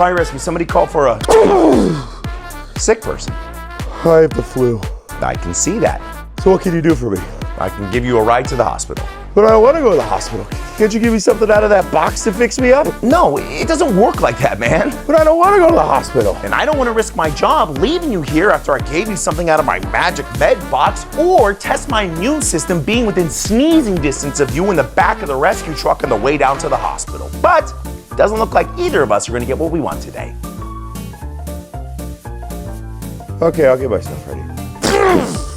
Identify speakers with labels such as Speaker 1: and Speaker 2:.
Speaker 1: Fire rescue, somebody call for a sick person.
Speaker 2: I have the flu.
Speaker 1: I can see that.
Speaker 2: So what can you do for me?
Speaker 1: I can give you a ride to the hospital.
Speaker 2: But I don't want to go to the hospital. Can't you give me something out of that box to fix me up?
Speaker 1: No, it doesn't work like that, man.
Speaker 2: But I don't want to go to the hospital.
Speaker 1: And I don't want to risk my job leaving you here after I gave you something out of my magic med box or test my immune system being within sneezing distance of you in the back of the rescue truck on the way down to the hospital. But it doesn't look like either of us are going to get what we want today.
Speaker 2: Okay, I'll get my stuff ready.